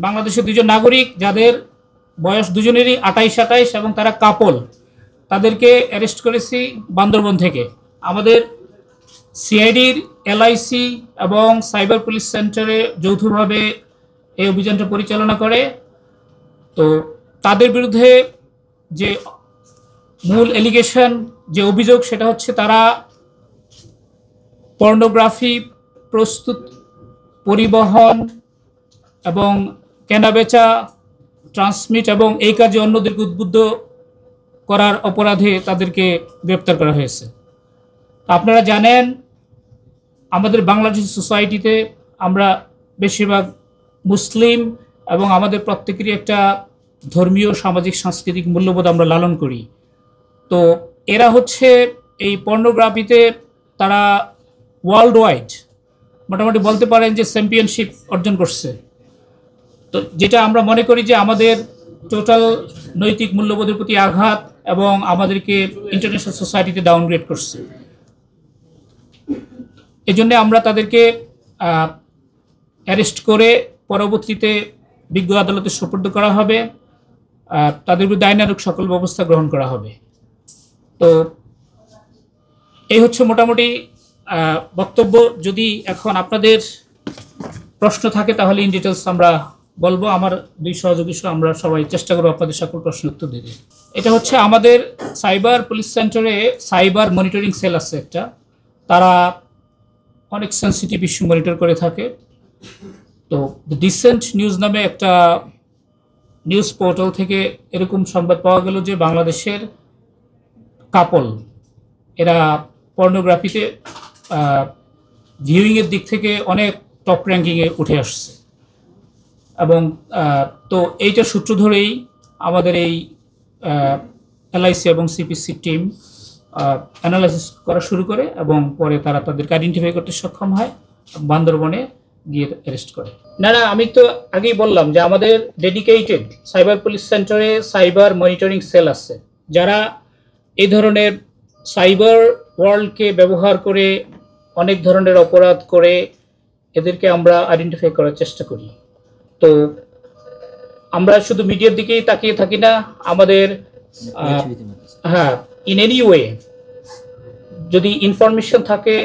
বাংলাদেশের দুজন নাগরিক যাদের বয়স দুজনেরই 28-28 এবং তারা কাপল, তাদেরকে অ্যারেস্ট করেছি বান্দরবন থেকে। আমাদের সিআইডির এলআইসি এবং সাইবার পুলিশ সেন্টারে যৌথভাবে এই অভিযানটা পরিচালনা করে। তো তাদের বিরুদ্ধে যে মূল এলিগেশন, যে অভিযোগ, সেটা হচ্ছে তারা পর্নোগ্রাফি প্রস্তুত, পরিবহন এবং কেনাবেচা, ট্রান্সমিট এবং এই কাজে অন্যদেরকে উদ্বুদ্ধ করার অপরাধে তাদেরকে গ্রেপ্তার করা হয়েছে। আপনারা জানেন আমাদের বাংলাদেশ সোসাইটিতে আমরা বেশিরভাগ মুসলিম এবং আমাদের প্রত্যেকেরই একটা ধর্মীয়, সামাজিক, সাংস্কৃতিক মূল্যবোধ আমরা লালন করি। তো এরা হচ্ছে এই পর্নোগ্রাফিতে তারা ওয়ার্ল্ড ওয়াইড মোটামুটি বলতে পারেন যে চ্যাম্পিয়নশিপ অর্জন করছে। তো যেটা আমরা মনে করি যে আমাদের টোটাল নৈতিক মূল্যবোধের প্রতি আঘাত এবং আমাদেরকে ইন্টারন্যাশনাল সোসাইটিতে ডাউনগ্রেড করছে। এজন্য আমরা তাদেরকে অ্যারেস্ট করে পরবর্তীতে বিজ্ঞ আদালতে সোপর্দ করা হবে, তাদের বিরুদ্ধে আইনানুগ সকল ব্যবস্থা গ্রহণ করা হবে। তো এই হচ্ছে মোটামুটি বক্তব্য। যদি এখন আপনাদের প্রশ্ন থাকে তাহলে ইন ডিটেলস আমরা বলবো। আমার দুই সহযোগী সহ আমরা সবাই চেষ্টা করবো আপনাদের সকল প্রশ্ন উত্তর দিতে। এটা হচ্ছে আমাদের সাইবার পুলিশ সেন্টারে সাইবার মনিটরিং সেল আছে একটা, তারা অনেক সেন্সিটিভ ইস্যু মনিটর করে থাকে। তো ডিসেন্ট নিউজ নামে একটা নিউজ পোর্টাল থেকে এরকম সংবাদ পাওয়া গেল যে বাংলাদেশের কাপল এরা পর্নোগ্রাফিতে ভিউইংয়ের দিক থেকে অনেক টপ র্যাঙ্কিংয়ে উঠে আসছে। এবং তো এইটার সূত্র ধরেই আমাদের এই এলআইসি এবং সিপিসি টিম অ্যানালাইসিস করা শুরু করে এবং পরে তারা তাদেরকে আইডেন্টিফাই করতে সক্ষম হয়, বান্দরবনে গিয়ে অ্যারেস্ট করে। না, আমি তো আগেই বললাম যে আমাদের ডেডিকেটেড সাইবার পুলিশ সেন্টারে সাইবার মনিটরিং সেল আছে, যারা এই ধরনের সাইবার ওয়ার্ল্ডকে ব্যবহার করে অনেক ধরনের অপরাধ করে এদেরকে আমরা আইডেন্টিফাই করার চেষ্টা করি। তো আমরা শুধু মিডিয়ার দিকেই তাকিয়ে থাকি না, আমাদের ইন এনি ওয়ে যদি ইনফরমেশন থাকে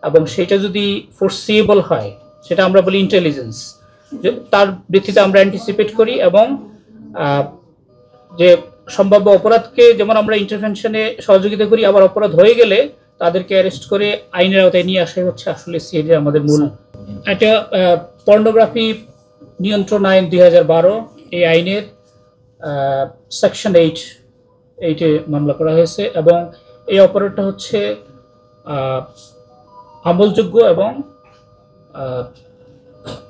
এবং সেটা যদি ফোরসিয়েবল হয়, সেটা আমরা বলি ইন্টেলিজেন্স, তার ভিত্তিতে আমরা অ্যান্টিসিপেট করি এবং যে সম্ভাব্য অপরাধকে যেমন আমরা ইন্টারভেনশনে সহযোগিতা করি, আবার অপরাধ হয়ে গেলে তাদেরকে অ্যারেস্ট করে আইনের আওতায় নিয়ে আসাই হচ্ছে আসলে সিআইডি আমাদের মূল। এটা পর্নোগ্রাফি নিয়ন্ত্রণ আইন 2012, এই আইনের সেকশন 8-এ মামলা করা হয়েছে এবং এই অপরাধটা হচ্ছে আমলযোগ্য এবং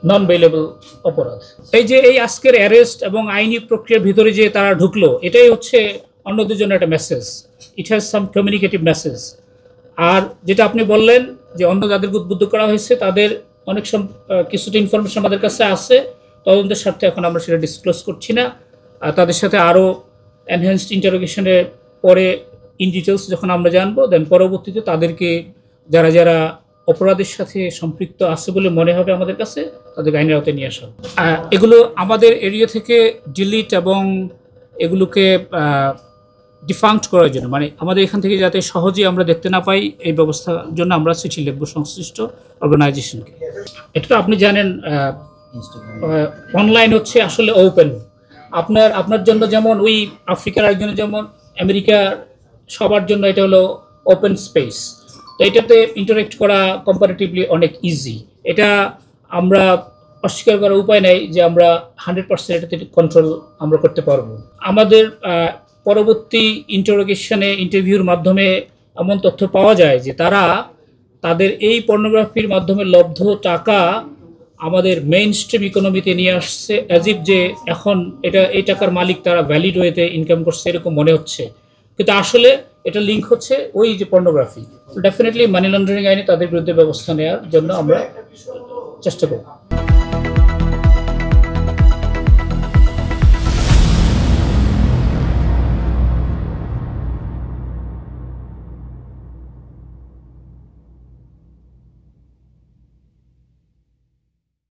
নন বেইলেবল অপরাধ। এই আজকের অ্যারেস্ট এবং আইনি প্রক্রিয়ার ভিতরে যে তারা ঢুকলো, এটাই হচ্ছে অন্যদের জন্য একটা message. It has some communicative message. আর যেটা আপনি বললেন যে অন্য যাদেরকে উদ্বুদ্ধ করা হয়েছে তাদের অনেক কিছুটা ইনফরমেশন আমাদের কাছে আছে, তদন্তের স্বার্থে এখন আমরা সেটা ডিসক্লোজ করছি না। তাদের সাথে আরও এনহ্যান্সড ইন্টারোগেশনের পরে ইন ডিটেলস যখন আমরা জানবো, দেন পরবর্তীতে তাদেরকে যারা যারা অপরাধের সাথে সম্পৃক্ত আছে বলে মনে হবে আমাদের কাছে, তাদেরকে আইনের আওতায় নিয়ে আসা হবে। এগুলো আমাদের এরিয়া থেকে ডিলিট এবং এগুলোকে ডিফাঙ্ক্ট করার জন্য, মানে আমাদের এখান থেকে যাতে সহজেই আমরা দেখতে না পাই, এই ব্যবস্থার জন্য আমরা চিঠি লিখবো সংশ্লিষ্ট অর্গানাইজেশনকে। এটা তো আপনি জানেন অনলাইন হচ্ছে আসলে ওপেন। আপনার জন্য যেমন ওই আফ্রিকার একজনের যেমন আমেরিকার, সবার জন্য এটা হলো ওপেন স্পেস। তো এটাতে ইন্টারেক্ট করা কম্পারেটিভলি অনেক ইজি। এটা আমরা অস্বীকার করার উপায় নেই যে আমরা 100% এটাতে কন্ট্রোল আমরা করতে পারবো। আমাদের পরবর্তী ইন্টারভিউর মাধ্যমে এমন তথ্য পাওয়া যায় যে তারা তাদের এই পর্নোগ্রাফির মাধ্যমে লব্ধ টাকা আমাদের মেইন স্ট্রিম ইকোনমিতে নিয়ে আসছে, অ্যাজ ইফ যে এখন এই টাকার মালিক তারা ভ্যালিড ওয়েতে ইনকাম করছে এরকম মনে হচ্ছে, কিন্তু আসলে এটা লিঙ্ক হচ্ছে ওই যে পর্নোগ্রাফি। ডেফিনেটলি মানি লন্ডারিং আইনে তাদের বিরুদ্ধে ব্যবস্থা নেওয়ার জন্য আমরা চেষ্টা করব।